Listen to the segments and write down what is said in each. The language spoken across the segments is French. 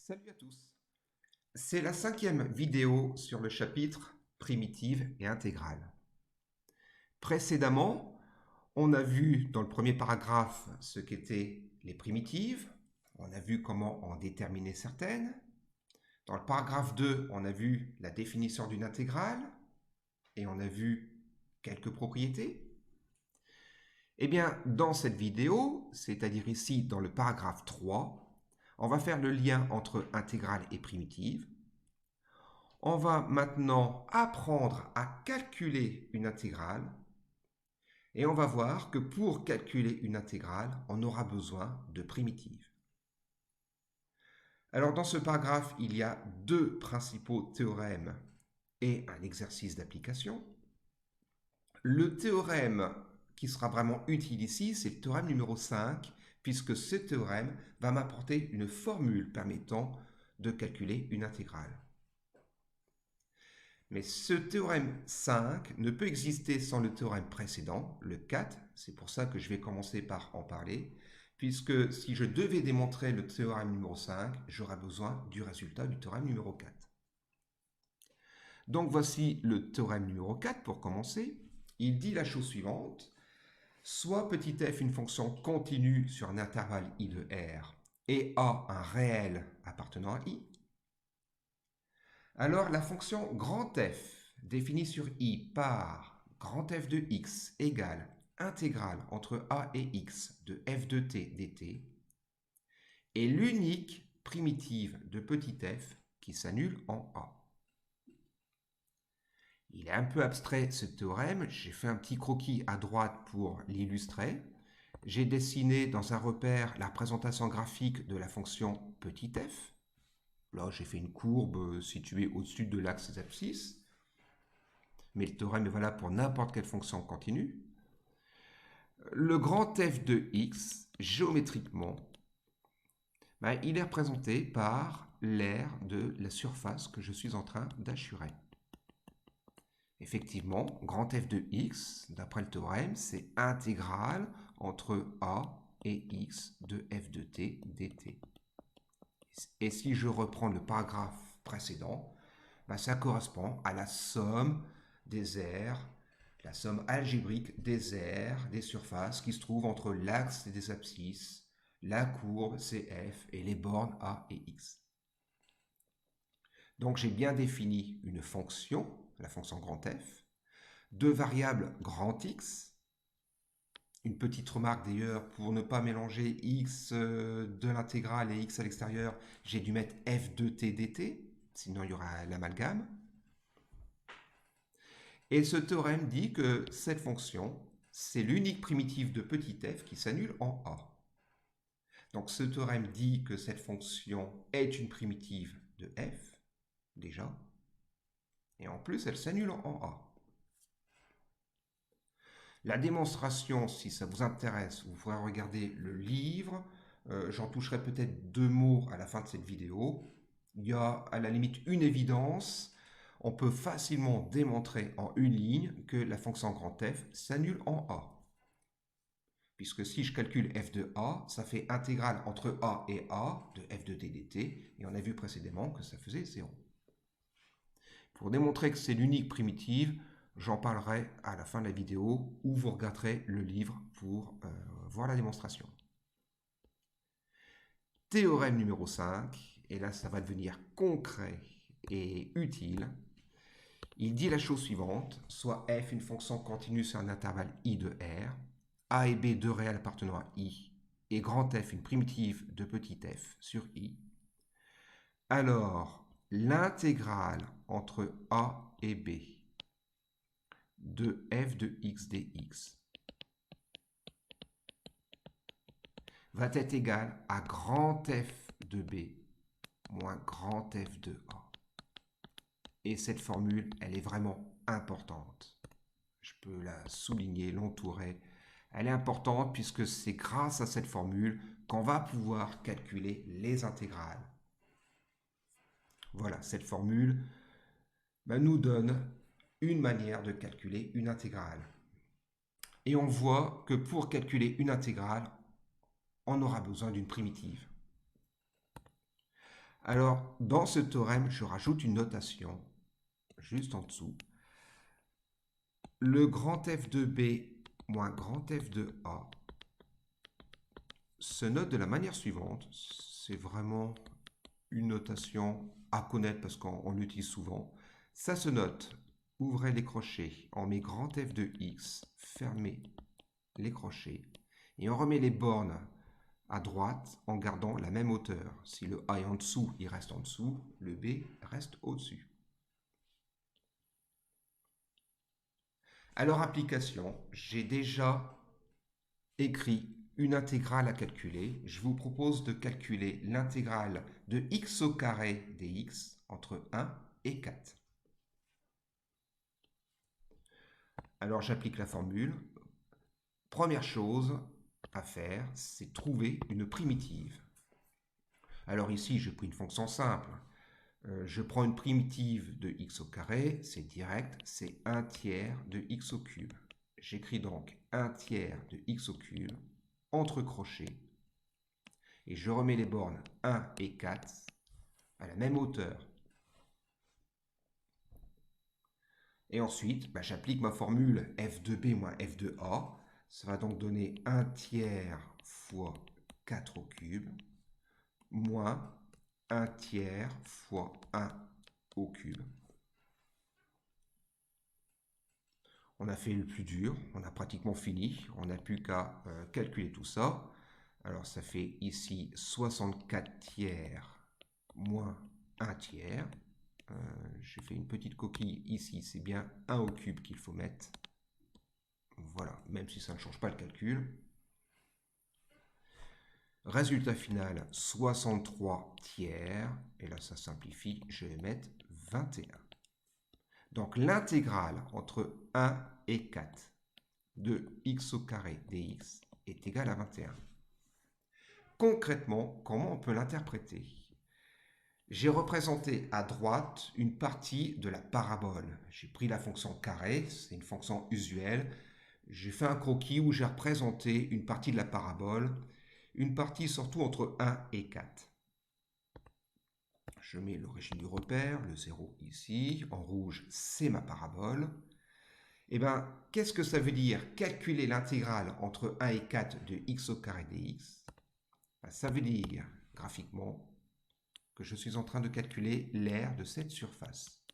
Salut à tous. C'est la 5e vidéo sur le chapitre primitive et intégrale. Précédemment, on a vu dans le premier paragraphe ce qu'étaient les primitives, on a vu comment en déterminer certaines. Dans le paragraphe 2, on a vu la définition d'une intégrale et on a vu quelques propriétés. Eh bien, dans cette vidéo, c'est-à-dire ici dans le paragraphe 3, on va faire le lien entre intégrale et primitive. On va maintenant apprendre à calculer une intégrale et on va voir que pour calculer une intégrale, on aura besoin de primitives. Alors dans ce paragraphe, il y a deux principaux théorèmes et un exercice d'application. Le théorème qui sera vraiment utile ici, c'est le théorème numéro 5, puisque ce théorème va m'apporter une formule permettant de calculer une intégrale. Mais ce théorème 5 ne peut exister sans le théorème précédent, le 4. C'est pour ça que je vais commencer par en parler, puisque si je devais démontrer le théorème numéro 5, j'aurais besoin du résultat du théorème numéro 4. Donc voici le théorème numéro 4 pour commencer. Il dit la chose suivante. Soit petit f une fonction continue sur un intervalle i de R et a un réel appartenant à i, alors la fonction grand F définie sur i par grand F de x égale intégrale entre a et x de f de t dt est l'unique primitive de petit f qui s'annule en a. Il est un peu abstrait ce théorème, j'ai fait un petit croquis à droite pour l'illustrer. J'ai dessiné dans un repère la représentation graphique de la fonction petit f. Là, j'ai fait une courbe située au-dessus de l'axe des abscisses. Mais le théorème est valable pour n'importe quelle fonction continue. Le grand f de x, géométriquement, il est représenté par l'aire de la surface que je suis en train d'assurer. Effectivement, grand f de x, d'après le théorème, c'est intégrale entre a et x de f de t dt. Et si je reprends le paragraphe précédent, ça correspond à la somme des aires, la somme algébrique des aires, des surfaces qui se trouvent entre l'axe des abscisses, la courbe CF et les bornes A et X. Donc j'ai bien défini une fonction, la fonction grand F, deux variables grand X. Une petite remarque d'ailleurs, pour ne pas mélanger x de l'intégrale et x à l'extérieur, j'ai dû mettre f de t dt, sinon il y aura l'amalgame. Et ce théorème dit que cette fonction, c'est l'unique primitive de petit f qui s'annule en a. Donc ce théorème dit que cette fonction est une primitive de f, déjà, et en plus elle s'annule en a. La démonstration, si ça vous intéresse, vous pourrez regarder le livre. J'en toucherai peut-être deux mots à la fin de cette vidéo. Il y a à la limite une évidence. On peut facilement démontrer en une ligne que la fonction grand f s'annule en a. Puisque si je calcule f de a, ça fait intégrale entre a et a de f de t dt. Et on a vu précédemment que ça faisait 0. Pour démontrer que c'est l'unique primitive, j'en parlerai à la fin de la vidéo où vous regarderez le livre pour voir la démonstration. Théorème numéro 5, et là ça va devenir concret et utile. Il dit la chose suivante, soit f une fonction continue sur un intervalle i de R, a et b deux réels appartenant à i, et grand F une primitive de petit f sur i, alors l'intégrale entre a et b de f de x dx va être égal à grand F de b moins grand F de a. Et cette formule, elle est vraiment importante. Je peux la souligner, l'entourer. Elle est importante puisque c'est grâce à cette formule qu'on va pouvoir calculer les intégrales. Voilà, cette formule nous donne une manière de calculer une intégrale. Et on voit que pour calculer une intégrale, on aura besoin d'une primitive. Alors, dans ce théorème, je rajoute une notation, juste en dessous. Le grand f de b moins grand f de a se note de la manière suivante. C'est vraiment une notation à connaître parce qu'on l'utilise souvent. Ça se note, ouvrez les crochets, on met grand F de x, fermez les crochets, et on remet les bornes à droite en gardant la même hauteur. Si le A est en dessous, il reste en dessous, le B reste au-dessus. Alors application, j'ai déjà écrit une intégrale à calculer. Je vous propose de calculer l'intégrale de x au carré dx entre 1 et 4. Alors j'applique la formule. Première chose à faire, c'est trouver une primitive. Alors ici, j'ai pris une fonction simple. Je prends une primitive de x au carré, c'est direct, c'est 1 tiers de x au cube. J'écris donc 1 tiers de x au cube entre crochets et je remets les bornes 1 et 4 à la même hauteur. Et ensuite, j'applique ma formule f de b moins f de a. Ça va donc donner 1 tiers fois 4 au cube moins 1 tiers fois 1 au cube. On a fait le plus dur, on a pratiquement fini. On n'a plus qu'à calculer tout ça. Alors ça fait ici 64 tiers moins 1 tiers. J'ai fait une petite coquille ici, c'est bien 1 au cube qu'il faut mettre. Voilà, même si ça ne change pas le calcul. Résultat final, 63 tiers. Et là, ça simplifie, je vais mettre 21. Donc l'intégrale entre 1 et 4 de x au carré dx est égale à 21. Concrètement, comment on peut l'interpréter? J'ai représenté à droite une partie de la parabole. J'ai pris la fonction carré, c'est une fonction usuelle. J'ai fait un croquis où j'ai représenté une partie de la parabole, une partie surtout entre 1 et 4. Je mets l'origine du repère, le 0 ici, en rouge c'est ma parabole. Eh bien, qu'est-ce que ça veut dire calculer l'intégrale entre 1 et 4 de x au carré dx? Ça veut dire, graphiquement, que je suis en train de calculer l'aire de cette surface.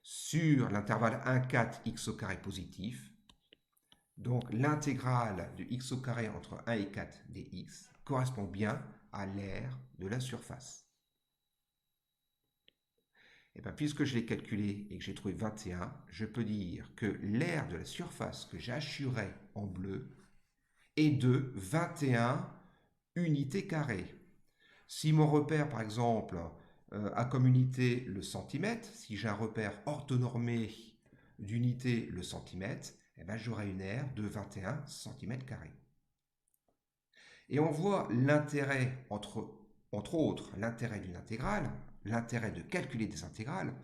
Sur l'intervalle 1, 4, x au carré positif, donc l'intégrale de x au carré entre 1 et 4 dx correspond bien à l'aire de la surface. Et bien, puisque je l'ai calculé et que j'ai trouvé 21, je peux dire que l'aire de la surface que j'ai assurée en bleu est de 21 unités carrées. Si mon repère, par exemple, a comme unité le centimètre, si j'ai un repère orthonormé d'unité le centimètre, eh ben, j'aurai une aire de 21 cm². Et on voit l'intérêt, entre autres, l'intérêt d'une intégrale, l'intérêt de calculer des intégrales,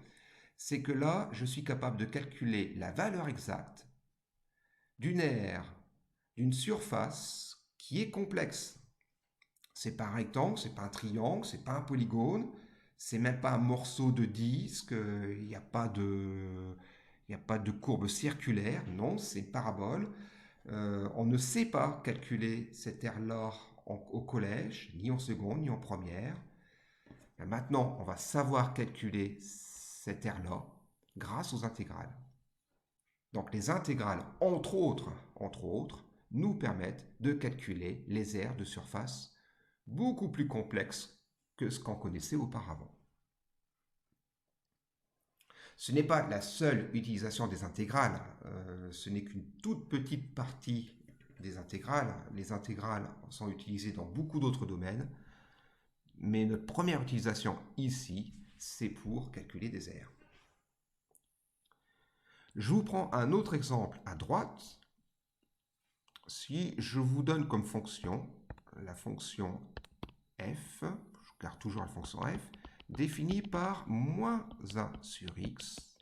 c'est que là, je suis capable de calculer la valeur exacte d'une aire, d'une surface qui est complexe. C'est pas un rectangle, c'est pas un triangle, c'est pas un polygone, c'est même pas un morceau de disque, il n'y a pas de courbe circulaire, non, c'est une parabole. On ne sait pas calculer cette aire-là au collège, ni en seconde, ni en première. Maintenant, on va savoir calculer cette aire-là grâce aux intégrales. Donc les intégrales, entre autres, nous permettent de calculer les aires de surface beaucoup plus complexes que ce qu'on connaissait auparavant. Ce n'est pas la seule utilisation des intégrales, ce n'est qu'une toute petite partie des intégrales. Les intégrales sont utilisées dans beaucoup d'autres domaines, mais notre première utilisation ici, c'est pour calculer des aires. Je vous prends un autre exemple à droite. Si je vous donne comme fonction la fonction f, je garde toujours la fonction f, définie par moins 1 sur x,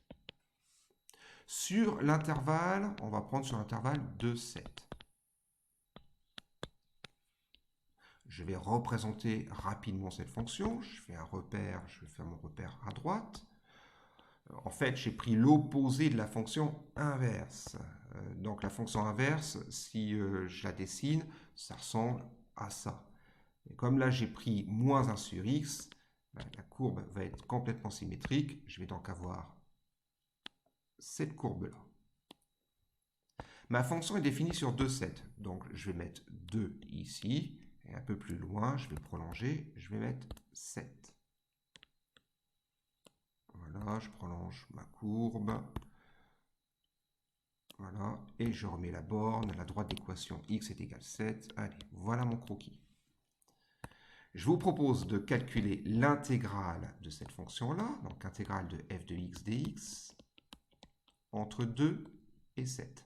sur l'intervalle, on va prendre sur l'intervalle de 7. je vais représenter rapidement cette fonction. Je fais un repère, je vais faire mon repère à droite. En fait, j'ai pris l'opposé de la fonction inverse. Donc la fonction inverse, si je la dessine, ça ressemble à ça. Et comme là, j'ai pris moins 1 sur x, ben, la courbe va être complètement symétrique. Je vais donc avoir cette courbe-là. Ma fonction est définie sur 2 sets. Donc je vais mettre 2 ici. Et un peu plus loin, je vais prolonger. Je vais mettre 7. Voilà, je prolonge ma courbe. Voilà, et je remets la borne à la droite d'équation x est égal à 7. Allez, voilà mon croquis. Je vous propose de calculer l'intégrale de cette fonction-là, donc intégrale de f de x dx, entre 2 et 7.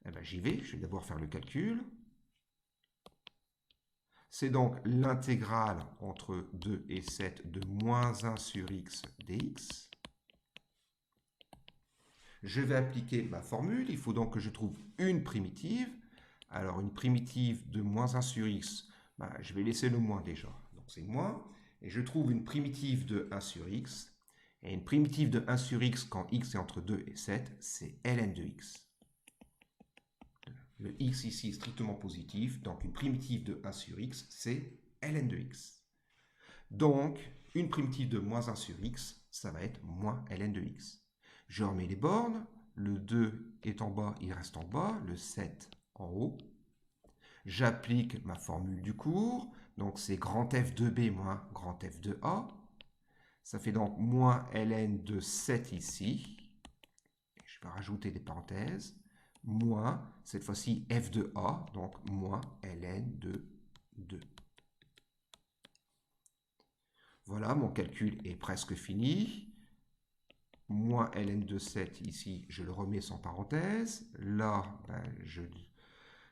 Eh bien, j'y vais, je vais d'abord faire le calcul. C'est donc l'intégrale entre 2 et 7 de moins 1 sur x dx. Je vais appliquer ma formule, il faut donc que je trouve une primitive. Alors une primitive de moins 1 sur x, ben, je vais laisser le moins déjà, donc c'est moins. Et je trouve une primitive de 1 sur x. Et une primitive de 1 sur x quand x est entre 2 et 7, c'est ln de x. Le x ici est strictement positif, donc une primitive de 1 sur x, c'est ln de x. Donc, une primitive de moins 1 sur x, ça va être moins ln de x. Je remets les bornes, le 2 est en bas, il reste en bas, le 7 en haut. J'applique ma formule du cours, donc c'est grand F de B moins grand F de A. Ça fait donc moins ln de 7 ici. Je vais rajouter des parenthèses. Moins, cette fois-ci, F de A, donc moins ln de 2. Voilà, mon calcul est presque fini. Moins ln de 7 ici, je le remets sans parenthèse. Là, ben,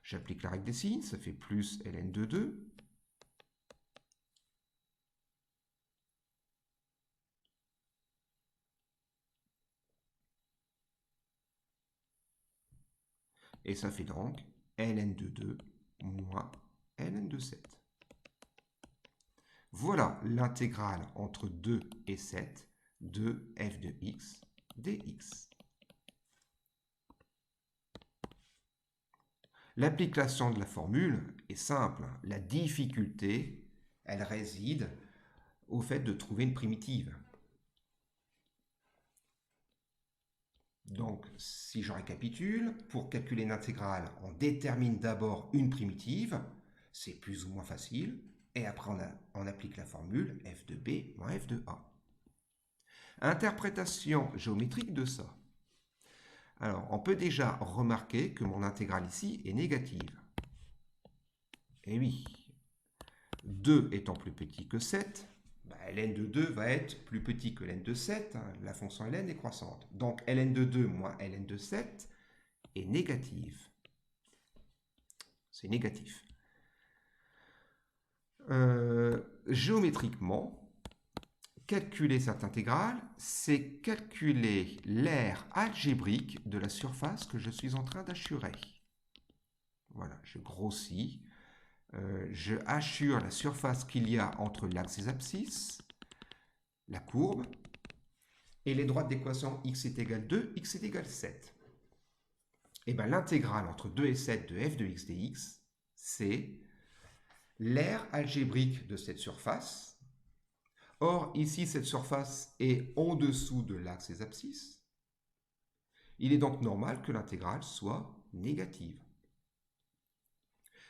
j'applique la règle des signes, ça fait plus ln de 2. Et ça fait donc ln de 2 moins ln de 7. Voilà l'intégrale entre 2 et 7 de f de x dx. L'application de la formule est simple. La difficulté, elle réside au fait de trouver une primitive. Donc, si je récapitule, pour calculer une intégrale, on détermine d'abord une primitive, c'est plus ou moins facile, et après on applique la formule f de b moins f de a. Interprétation géométrique de ça. Alors, on peut déjà remarquer que mon intégrale ici est négative. Et oui, 2 étant plus petit que 7, ln de 2 va être plus petit que ln de 7. La fonction ln est croissante. Donc, ln de 2 moins ln de 7 est négative. C'est négatif. Géométriquement, calculer cette intégrale, c'est calculer l'aire algébrique de la surface que je suis en train d'achurer. Voilà, je grossis. Je hachure la surface qu'il y a entre l'axe des abscisses, la courbe, et les droites d'équation x est égal 2, x est égal 7. Et bien l'intégrale entre 2 et 7 de f de x dx, c'est l'aire algébrique de cette surface. Or, ici, cette surface est en dessous de l'axe des abscisses. Il est donc normal que l'intégrale soit négative.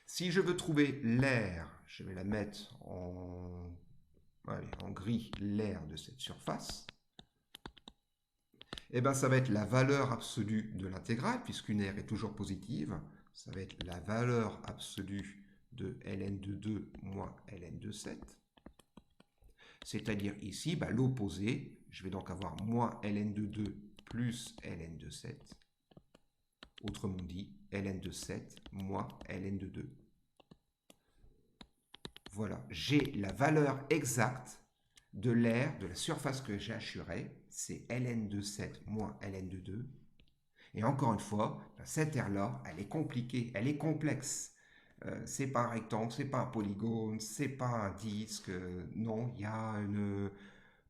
Si je veux trouver l'aire, je vais la mettre en gris, l'aire de cette surface. Et bien, ça va être la valeur absolue de l'intégrale, puisqu'une aire est toujours positive. Ça va être la valeur absolue de ln de 2 moins ln de 7. C'est-à-dire ici, l'opposé. Je vais donc avoir moins ln de 2 plus ln de 7. Autrement dit, ln de 7 moins ln de 2. Voilà, j'ai la valeur exacte de l'aire de la surface que j'ai hachurée. C'est ln de 7 moins ln de 2. Et encore une fois, cette aire-là, elle est compliquée, elle est complexe. C'est pas un rectangle, c'est pas un polygone, c'est pas un disque. Non, il y a une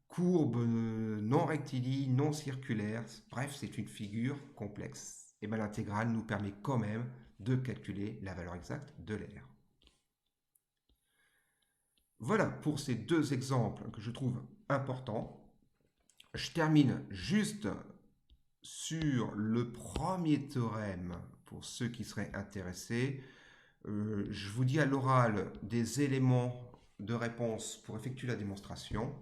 courbe non rectiligne, non circulaire. Bref, c'est une figure complexe. Et bien l'intégrale nous permet quand même de calculer la valeur exacte de l'aire. Voilà pour ces deux exemples que je trouve importants. Je termine juste sur le premier théorème pour ceux qui seraient intéressés. Je vous dis à l'oral des éléments de réponse pour effectuer la démonstration.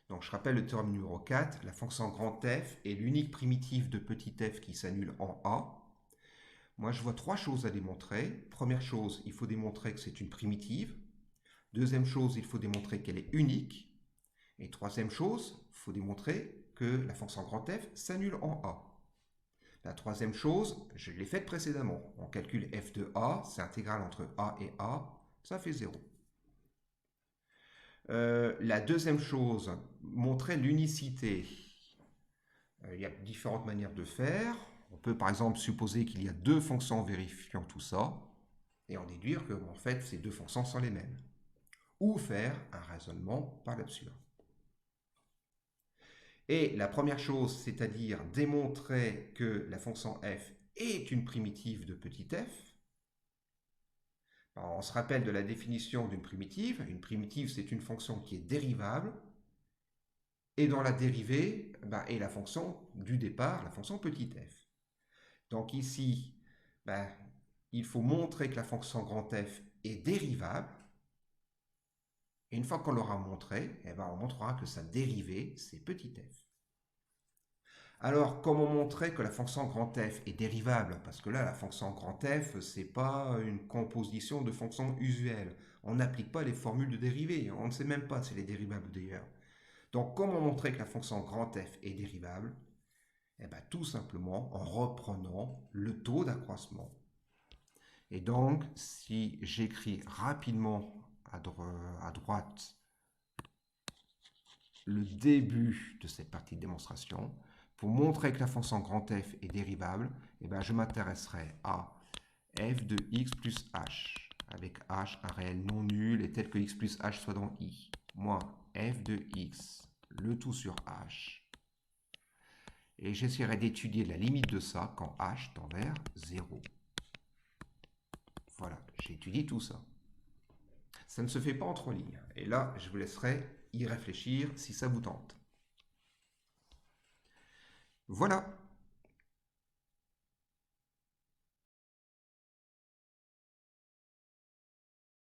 Donc je rappelle le théorème numéro 4, la fonction grand f est l'unique primitive de petit f qui s'annule en a. Moi je vois trois choses à démontrer. Première chose, il faut démontrer que c'est une primitive. Deuxième chose, il faut démontrer qu'elle est unique. Et troisième chose, il faut démontrer que la fonction grand f s'annule en a. La troisième chose, je l'ai faite précédemment. On calcule f de a, c'est intégral entre a et a, ça fait 0. La deuxième chose, montrer l'unicité. Il y a différentes manières de faire. On peut par exemple supposer qu'il y a deux fonctions vérifiant tout ça, et en déduire que en fait ces deux fonctions sont les mêmes. Ou faire un raisonnement par l'absurde. Et la première chose, c'est-à-dire démontrer que la fonction f est une primitive de petit f. On se rappelle de la définition d'une primitive. Une primitive, c'est une fonction qui est dérivable. Et dans la dérivée est la fonction du départ, la fonction petit f. Donc ici, il faut montrer que la fonction grand f est dérivable. Et une fois qu'on l'aura montré, on montrera que sa dérivée, c'est petit f. Alors, comment montrer que la fonction grand f est dérivable? Parce que là, la fonction grand f, ce n'est pas une composition de fonctions usuelles. On n'applique pas les formules de dérivée. On ne sait même pas si elle est dérivable d'ailleurs. Donc, comment montrer que la fonction grand f est dérivable? Tout simplement en reprenant le taux d'accroissement. Et donc, si j'écris rapidement à droite le début de cette partie de démonstration, pour montrer que la fonction grand f est dérivable, je m'intéresserai à f de x plus h, avec h un réel non nul et tel que x plus h soit dans i, moins f de x, le tout sur h. Et j'essaierai d'étudier la limite de ça quand h tend vers 0. Voilà, j'ai étudié tout ça. Ça ne se fait pas en 3 lignes. Et là, je vous laisserai y réfléchir si ça vous tente. Voilà.